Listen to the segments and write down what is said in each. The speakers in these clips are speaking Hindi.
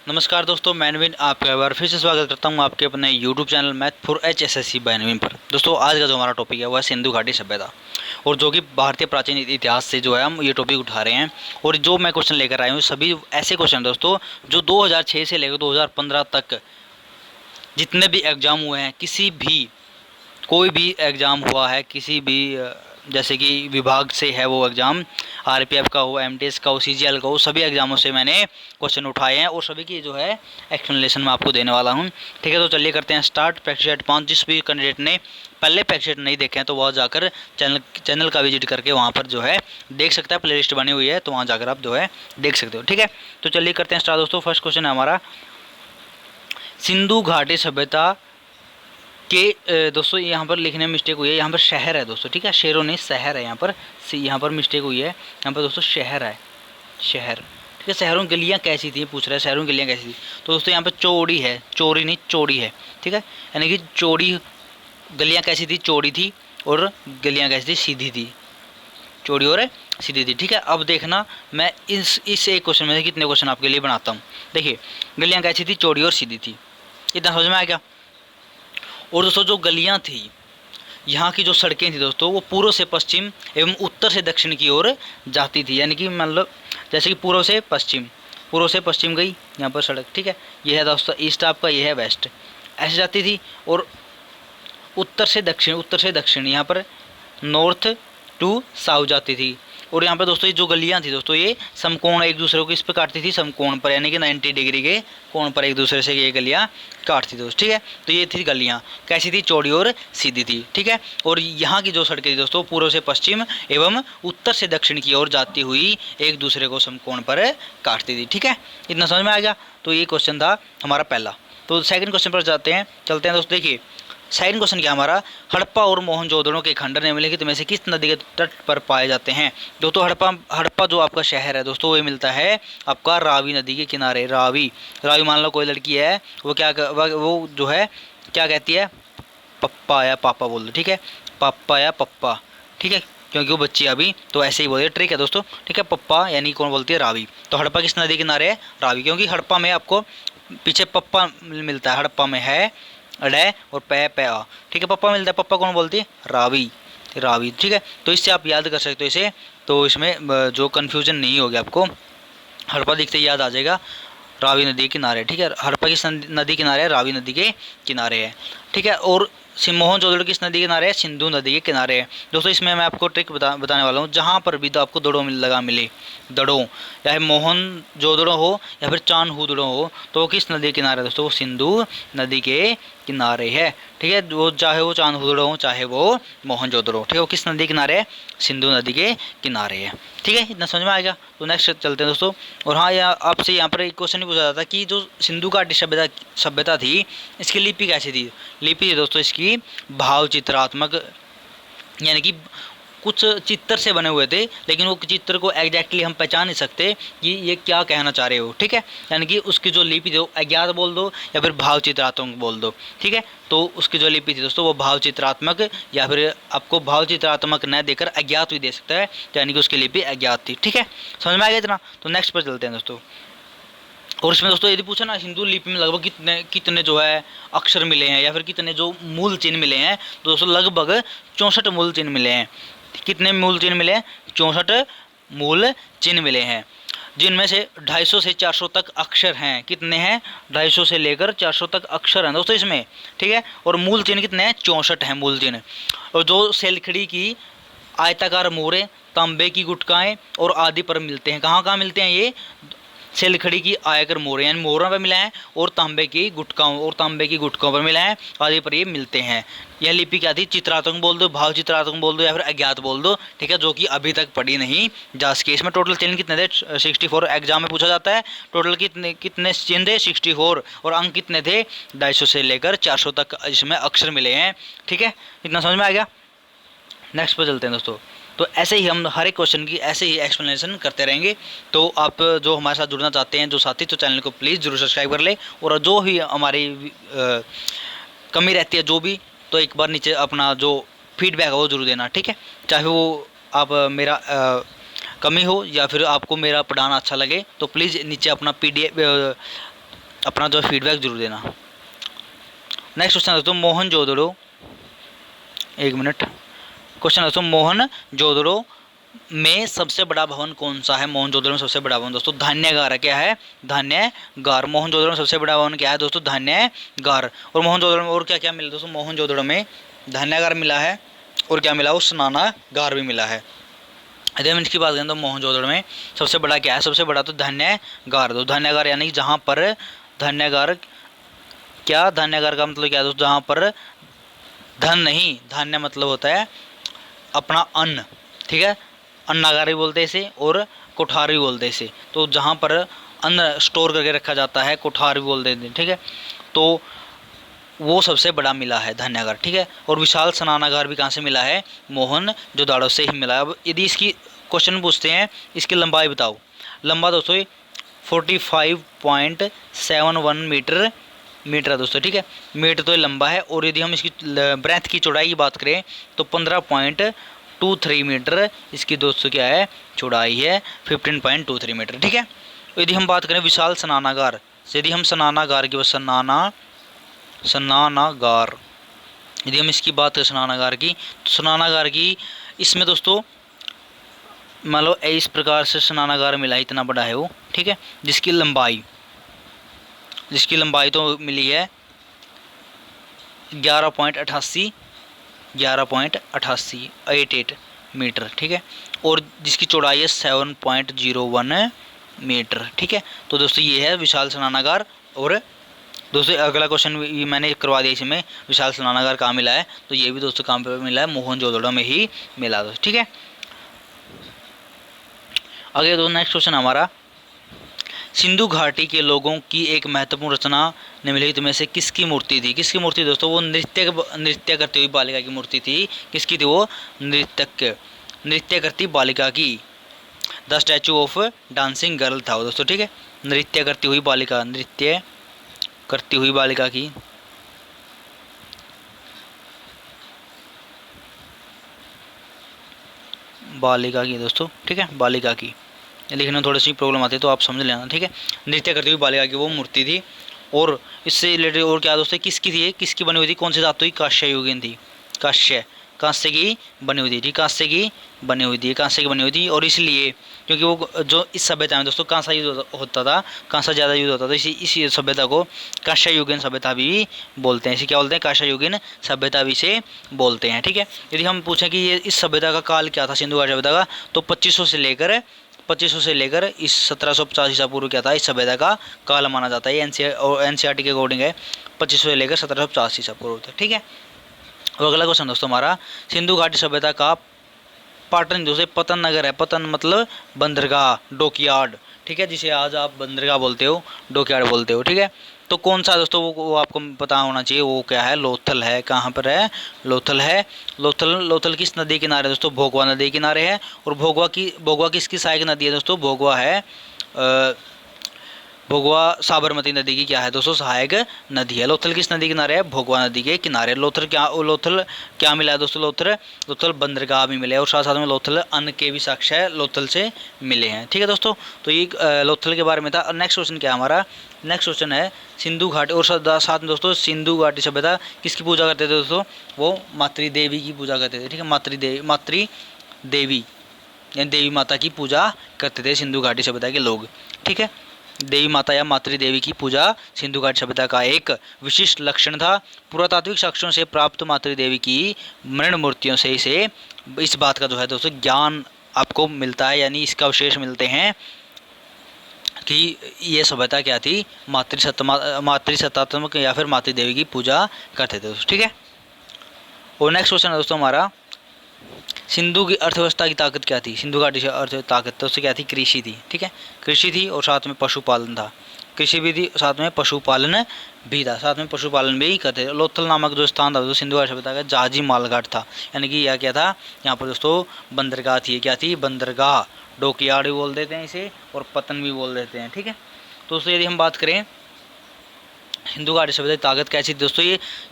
नमस्कार दोस्तों, मैं नवीन आपका एक बार फिर से स्वागत करता हूं आपके अपने YouTube channel math for HSSC by Naveen पर। दोस्तों आज का जो हमारा टॉपिक है वह सिंधु घाटी सभ्यता, और जो कि भारतीय प्राचीन इतिहास से जो है हम ये टॉपिक उठा रहे हैं। और जो मैं क्वेश्चन लेकर आया हूँ सभी ऐसे क्वेश्चन दोस्तों जो 2006 से लेकर 2015 तक जितने भी एग्ज़ाम हुए हैं, किसी भी कोई भी एग्ज़ाम हुआ है, किसी भी जैसे कि विभाग से है वो एग्ज़ाम, RPF का हो, MTS का हो, CGL का हो, सभी एग्ज़ामों से मैंने क्वेश्चन उठाए हैं और सभी की जो है एक्सप्लेनेशन मैं आपको देने वाला हूं। ठीक है, तो चलिए करते हैं स्टार्ट। प्रैक्टिस सेट 5 जिस भी कैंडिडेट ने पहले प्रैक्टिस सेट नहीं देखे हैं तो वह जाकर चैनल का विजिट करके वहाँ पर जो है देख सकता है। प्ले लिस्ट बनी हुई है तो वहाँ जाकर आप जो है देख सकते हो। ठीक है, तो चलिए करते हैं स्टार्ट दोस्तों। फर्स्ट क्वेश्चन है हमारा, सिंधु घाटी सभ्यता के दोस्तों यहाँ पर लिखने में मिस्टेक हुई है, यहाँ पर शहर है दोस्तों। ठीक है, शहरों नहीं शहर है, यहाँ पर मिस्टेक हुई है, यहाँ पर दोस्तों शहर है, शहर। ठीक है, शहरों की गलियाँ कैसी थी पूछ रहा है, शहरों की गलियाँ कैसी थी। तो दोस्तों यहाँ पर चौड़ी है, चौड़ी नहीं चौड़ी है। ठीक है, यानी कि चौड़ी गलियाँ कैसी थी, चौड़ी थी, और गलियाँ कैसी थी, सीधी थी, चौड़ी और सीधी थी। ठीक है, अब देखना मैं इस एक क्वेश्चन में से कितने क्वेश्चन आपके लिए बनाता हूँ। देखिए गलियाँ कैसी थी, चौड़ी और सीधी थी, इतना समझ में आया क्या। और दोस्तों जो गलियां थी, यहाँ की जो सड़कें थी दोस्तों, वो पूर्व से पश्चिम एवं उत्तर से दक्षिण की ओर जाती थी। यानी कि मतलब जैसे कि पूर्व से पश्चिम गई यहाँ पर सड़क। ठीक है, ये है दोस्तों ईस्ट आपका, ये है वेस्ट, ऐसे जाती थी। और उत्तर से दक्षिण यहाँ पर नॉर्थ टू साउथ जाती थी। और यहाँ पर दोस्तों ये जो गलियाँ थी दोस्तों, ये समकोण एक दूसरे को इस पर काटती थी, समकोण पर, यानी कि 90 डिग्री के कोण पर एक दूसरे से ये गलियाँ काटती थी दोस्तों। ठीक है, तो ये थी गलियाँ कैसी थी, चौड़ी और सीधी थी। ठीक है, और यहाँ की जो सड़कें थी दोस्तों, पूर्व से पश्चिम एवं उत्तर से दक्षिण की ओर जाती हुई एक दूसरे को समकोण पर काटती थी। ठीक है, इतना समझ में आ गया। तो ये क्वेश्चन था हमारा पहला। तो सेकंड क्वेश्चन पर चलते हैं दोस्तों। देखिए सेकंड क्वेश्चन क्या हमारा, हड़प्पा और मोहनजोदड़ो के खंडर निम्नलिखित में से किस नदी के तट पर पाए जाते हैं। दोस्तों हड़प्पा जो आपका शहर है दोस्तों, वो मिलता है आपका रावी नदी के किनारे। रावी मान लो कोई लड़की है, वो वो जो है क्या कहती है, पप्पा या पापा बोल दो। ठीक है, पापा या पप्पा। ठीक है, क्योंकि वो बच्ची अभी तो ऐसे ही बोलती है। ट्रिक है दोस्तों। ठीक है, पप्पा यानी कौन बोलती है, रावी। तो हड़प्पा किस नदी के किनारे है, रावी, क्योंकि हड़प्पा में आपको पीछे पप्पा मिलता है, हड़प्पा में है अड़े और पे आ। ठीक है, पप्पा मिलता है, पप्पा कौन बोलती है, रावी। ठीक है, तो इससे आप याद कर सकते हो इसे, तो इसमें जो कन्फ्यूजन नहीं होगी आपको, हड़प्पा दिखते ही याद आ जाएगा, रावी नदी के किनारे। ठीक है, हड़प्पा किस नदी किनारे है, रावी नदी के किनारे है। ठीक है, और मोहनजोदड़ो किस नदी के किनारे है, सिंधु नदी के किनारे है। दोस्तों इसमें मैं आपको ट्रिक बताने वाला हूँ, जहाँ पर भी तो आपको दड़ों लगा मिले, दड़ों, या मोहनजोदड़ो हो या फिर चान्होदड़ो हो, तो वो किस नदी के किनारे है दोस्तों, वो सिंधु नदी के किनारे है। ठीक है, वो चाहे वो चान्होदड़ो हो चाहे वो मोहनजोदड़ो, ठीक है, वो किस नदी के किनारे है, सिंधु नदी के किनारे है। ठीक है, इतना समझ में आएगा। तो नेक्स्ट चलते हैं दोस्तों। और हाँ, आपसे यहाँ पर एक क्वेश्चन भी पूछा जाता है कि जो सिंधु घाटी सभ्यता थी, इसकी लिपि कैसी थी। लिपि दोस्तों इसकी भाव चित्रात्मक, यानी कि कुछ चित्र से बने हुए थे, लेकिन वो चित्र को एग्जैक्टली हम पहचान नहीं सकते कि ये क्या कहना चाह रहे हो। ठीक है, यानी कि उसकी जो लिपि थी वो अज्ञात बोल दो या फिर भाव चित्रात्मक बोल दो। ठीक है, तो उसकी जो लिपि थी दोस्तों वो भाव चित्रात्मक, या फिर आपको भाव चित्रात्मक न देकर अज्ञात भी दे सकता है, यानी कि उसकी लिपि अज्ञात थी। ठीक है, समझ में आ गया इतना। तो नेक्स्ट पर चलते हैं दोस्तों। और इसमें दोस्तों यदि पूछा ना, हिंदू लिपि में लगभग कितने जो है अक्षर मिले हैं या फिर कितने जो मूल चिन्ह मिले हैं, तो दोस्तों लगभग 64 मूल चिन्ह मिले हैं। कितने मूल चिन्ह मिले हैं, 64 मूल चिन्ह मिले हैं, जिनमें से 250 से 400 तक अक्षर हैं। कितने हैं, 250 से लेकर 400 तक अक्षर हैं दोस्तों इसमें। ठीक है, और मूल चिन्ह कितने हैं, 64 हैं मूल चिन्ह। और जो सेलखड़ी की आयताकार मोहरें, तांबे की गुटकाएं और आदि पर मिलते हैं, कहाँ कहाँ मिलते हैं ये, सेलखड़ी की आयकर मोहरें यानी मोहरों पर मिला है, और तांबे की गुटकाओं पर मिला है, आदि पर ये मिलते हैं। यह लिपि क्या थी, चित्रात्मक बोल दो, भाव चित्रात्मक बोल दो, या फिर अज्ञात बोल दो। ठीक है, जो कि अभी तक पढ़ी नहीं जा सकी। इसमें टोटल चिन्ह कितने थे, 64। एग्जाम में पूछा जाता है टोटल कितने चिन्ह थे, 64, और अंक कितने थे, 250 से लेकर 400 तक इसमें अक्षर मिले हैं। ठीक है, इतना समझ में आ गया। नेक्स्ट पर चलते हैं दोस्तों। तो ऐसे ही हम हर एक क्वेश्चन की ऐसे ही एक्सप्लेनेशन करते रहेंगे। तो आप जो हमारे साथ जुड़ना चाहते हैं जो साथी, तो चैनल को प्लीज़ जरूर सब्सक्राइब कर ले, और जो भी हमारी कमी रहती है जो भी, तो एक बार नीचे अपना जो फीडबैक है वो जरूर देना। ठीक है, चाहे वो आप मेरा कमी हो या फिर आपको मेरा पढ़ाना अच्छा लगे, तो प्लीज़ नीचे अपना PDF अपना जो फीडबैक जरूर देना। नेक्स्ट क्वेश्चन दोस्तों, मोहनजोदड़ो, एक मिनट, क्वेश्चन दोस्तों, मोहनजोदड़ो में सबसे बड़ा भवन कौन सा है? मोहनजोदड़ो में सबसे बड़ा भवन दोस्तों धान्यागार है। क्या है? धान्यागार। मोहनजोदड़ो में सबसे बड़ा भवन क्या है दोस्तों? धान्यागार। और मोहनजोदड़ो में और क्या क्या मिला दोस्तों? मोहनजोदड़ो में धान्यागार मिला है और क्या मिला? उस स्नानागार भी मिला है। यदि हम इसकी बात करें तो मोहनजोदड़ो में सबसे बड़ा क्या है? सबसे बड़ा तो धान्यागार। तो धान्यागार यानी जहाँ पर धान्यागार, क्या धान्यागार का मतलब क्या है दोस्तों? जहाँ पर धन नहीं, धान्य मतलब होता है अपना अन्न, ठीक है, अन्नागार भी बोलते हैं इसे और कोठार भी बोलते हैं इसे। तो जहाँ पर अन्न स्टोर करके रखा जाता है कोठार भी बोल देते हैं, ठीक है। तो वो सबसे बड़ा मिला है धान्यागार, ठीक है। और विशाल स्नानागार भी कहाँ से मिला है? मोहनजोदड़ो से ही मिला है। अब यदि इसकी क्वेश्चन पूछते हैं इसकी लंबाई बताओ, लंबा दोस्तों 45.71 मीटर है दोस्तों, ठीक है। मीटर तो ये लंबा है। और यदि हम इसकी ब्रेथ की चौड़ाई की बात करें तो 15.23 मीटर इसकी दोस्तों क्या है? चौड़ाई है 15.23 मीटर, ठीक है। यदि हम बात करें विशाल स्नानागार, यदि हम स्नानागार की स्नानागार यदि हम इसकी बात करें स्नानागार की, तो स्नानागार की इसमें दोस्तों मान लो इस प्रकार से स्नानागार मिला, इतना बड़ा है वो, ठीक है। जिसकी लंबाई तो मिली है 11.88 मीटर, ठीक है। और जिसकी चौड़ाई है 7.01 मीटर, ठीक है। तो दोस्तों ये है विशाल स्नानागार। और दोस्तों अगला क्वेश्चन भी मैंने करवा दिया इसमें, विशाल स्नानागार कहाँ मिला है? तो ये भी दोस्तों कहाँ पे मिला है? मोहनजोदड़ो में ही मिला दोस्तों, ठीक है। आगे दोस्तों नेक्स्ट क्वेश्चन हमारा, सिंधु घाटी के लोगों की एक महत्वपूर्ण रचना निम्नलिखित में से किसकी मूर्ति थी? किसकी मूर्ति दोस्तों? वो नृत्य करती हुई बालिका की मूर्ति थी। किसकी थी वो? नृत्य करती बालिका की। The statue of dancing girl था वो दोस्तों, ठीक है। नृत्य करती हुई बालिका की दोस्तों, ठीक है, बालिका की। लिखने में थोड़ी सी प्रॉब्लम आती है तो आप समझ लेना, ठीक है। नृत्य करती हुई बालिका की वो मूर्ति थी। और इससे रिलेटेड और क्या दोस्तों, किसकी थी? किसकी बनी हुई थी? कौन सी धातु की? कांस्य युगीन थी। कांस्य की बनी हुई थी, ठीक, कांस्य की बनी हुई थी। और इसलिए क्योंकि वो जो इस सभ्यता में दोस्तों कांसा यूज होता था, कांसा ज़्यादा यूज होता था, इसी सभ्यता को कांस्य युगीन सभ्यता भी बोलते हैं। इसे क्या बोलते हैं? कांस्य युगीन सभ्यता भी से बोलते हैं, ठीक है। यदि हम पूछें कि ये इस सभ्यता का काल क्या था, सिंधु घाटी सभ्यता का, तो 2500 से लेकर इस 1750 ईसा पूर्व क्या था, इस सभ्यता का काल माना जाता है। एनसीईआरटी के अकॉर्डिंग है 2500 से लेकर 1750 ईसा पूर्व तक, ठीक है। और अगला क्वेश्चन दोस्तों हमारा, सिंधु घाटी सभ्यता का पाटन दोस्तों पतन नगर है। पतन मतलब बंदरगाह, डॉकयार्ड, ठीक है, जिसे आज आप बंदरगाह बोलते हो, डॉकयार्ड बोलते हो, ठीक है। तो कौन सा दोस्तों वो आपको पता होना चाहिए, वो क्या है? लोथल है। कहाँ पर है? लोथल है। लोथल किस नदी किनारे दोस्तों? भोगवा नदी किनारे है। और भोगवा किसकी सहायक नदी है दोस्तों? भोगवा है भोगवा साबरमती नदी की क्या है दोस्तों? सहायक नदी है। लोथल किस नदी किनारे है? भोगवा नदी के किनारे। लोथल क्या मिला है दोस्तों? लोथल बंदरगाह भी मिले और साथ साथ में लोथल अन्न के भी साक्ष्य लोथल से मिले हैं, ठीक है दोस्तों। तो ये लोथल के बारे में था। नेक्स्ट क्वेश्चन क्या है हमारा? नेक्स्ट क्वेश्चन है सिंधु घाटी, और साथ में दोस्तों सिंधु घाटी सभ्यता किसकी पूजा करते थे दोस्तों? वो मातृ देवी की पूजा करते थे, ठीक है। मातृ देवी यानी देवी माता की पूजा करते थे सिंधु घाटी सभ्यता के लोग, ठीक है। देवी माता या मातृ देवी की पूजा सिंधु घाटी सभ्यता का एक विशिष्ट लक्षण था। पुरातात्विक साक्ष्यों से प्राप्त मातृ देवी की मृण मूर्तियों से इस बात का जो है दोस्तों ज्ञान आपको मिलता है, यानी इसका अवशेष मिलते हैं कि ये सभ्यता क्या थी? मातृसत्तात्मक या फिर मातृ देवी की पूजा करते थे दोस्तों, ठीक है। और नेक्स्ट क्वेश्चन है दोस्तों हमारा, सिंधु की अर्थव्यवस्था की ताकत क्या थी? सिंधु घाटी से अर्थ ताकत तो उससे क्या थी? कृषि थी, ठीक है। कृषि थी और साथ में पशुपालन था। कृषि भी थी, साथ में पशुपालन भी था, साथ में पशुपालन भी करते थे। लोथल नामक जो स्थान था दोस्तों सिंधु घाटी सभ्यता का जहाजी मालघाट था, यानी कि यह क्या था? यहाँ पर दोस्तों बंदरगाह थी। क्या थी? बंदरगाह। डॉकयार्ड भी बोल देते हैं इसे और पतन भी बोल देते हैं, ठीक है। तो दोस्तों यदि हम बात करें सिंधु घाटी सभ्यता की ताकत कैसी थी दोस्तों,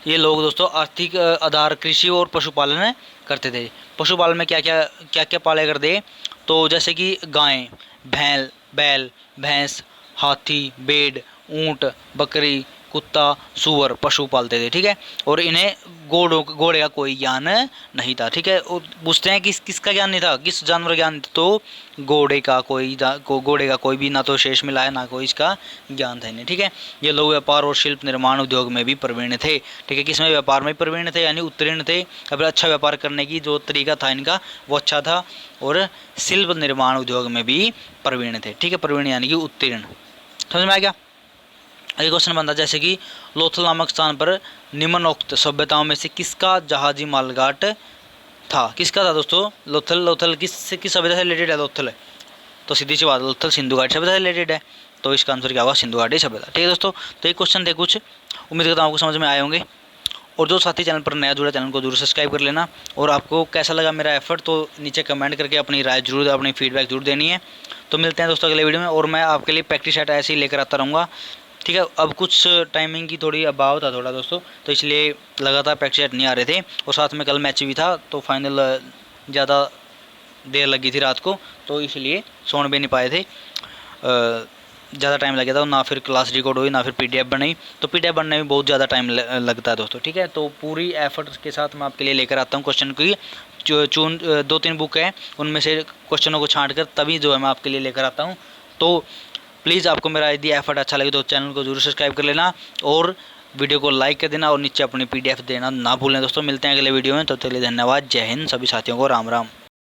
ये लोग दोस्तों आर्थिक आधार कृषि और पशुपालन करते थे। पशुपालन में क्या क्या पाले करते? तो जैसे कि गायें, बैल, भैंस, हाथी, भेड़ ऊँट, बकरी, कुत्ता, सूअर पशु पालते थे, ठीक है। और इन्हें घोड़े का कोई ज्ञान नहीं था, ठीक है। और पूछते हैं किसका ज्ञान नहीं था, किस जानवर का ज्ञान नहीं था, तो घोड़े का कोई भी ना तो शेष मिला है, ना कोई इसका ज्ञान था इन्हें, ठीक है। ये लोग व्यापार और शिल्प निर्माण उद्योग में भी प्रवीण थे, ठीक है। किसमें? व्यापार में प्रवीण थे, यानी उत्तीर्ण थे। अब अच्छा व्यापार करने की जो तरीका था इनका वो अच्छा था, और शिल्प निर्माण उद्योग में भी प्रवीण थे, ठीक है। प्रवीण यानी कि उत्तीर्ण, समझ में आ गया। एक क्वेश्चन बनता है जैसे कि लोथल नामक स्थान पर निम्नोक्त सभ्यताओं में से किसका जहाजी मालघाट था? किसका था दोस्तों? लोथल किस सभ्यता से रिलेटेड है? लोथल है तो सीधी सी बात, लोथल सिंधु घाटी सभ्यता से रिलेटेड है, तो इसका आंसर क्या होगा? सिंधु घाटी सभ्यता, ठीक है दोस्तों। तो ये क्वेश्चन थे कुछ, उम्मीद करता हूँ आपको समझ में आए होंगे। और जो साथी चैनल पर नया जुड़ा, चैनल को जरूर सब्सक्राइब कर लेना। और आपको कैसा लगा मेरा एफर्ट, तो नीचे कमेंट करके अपनी राय जरूर, अपनी फीडबैक जरूर देनी है। तो मिलते हैं दोस्तों अगले वीडियो में, और मैं आपके लिए प्रैक्टिस सेट ऐसे ही लेकर आता रहूँगा, ठीक है। अब कुछ टाइमिंग की थोड़ी अभाव था थोड़ा दोस्तों, तो इसलिए लगातार प्रैक्टिस सेट नहीं आ रहे थे। और साथ में कल मैच भी था, तो फाइनल ज़्यादा देर लगी थी रात को, तो इसलिए सोने भी नहीं पाए थे, ज़्यादा टाइम लग गया था। ना फिर क्लास रिकॉर्ड हुई, ना फिर PDF बनाई, तो PDF बनने में बहुत ज़्यादा टाइम लगता है दोस्तों, ठीक है। तो पूरी एफर्ट के साथ मैं आपके लिए लेकर आता हूँ क्वेश्चन की। 2-3 बुक हैं, उनमें से क्वेश्चनों को छाँट कर तभी जो है मैं आपके लिए लेकर आता हूँ। तो प्लीज़ आपको मेरा यदि एफर्ट अच्छा लगे तो चैनल को जरूर सब्सक्राइब कर लेना, और वीडियो को लाइक कर देना, और नीचे अपनी PDF देना ना भूलें दोस्तों। मिलते हैं अगले वीडियो में, तो चलिए धन्यवाद, जय हिंद सभी साथियों को, राम राम।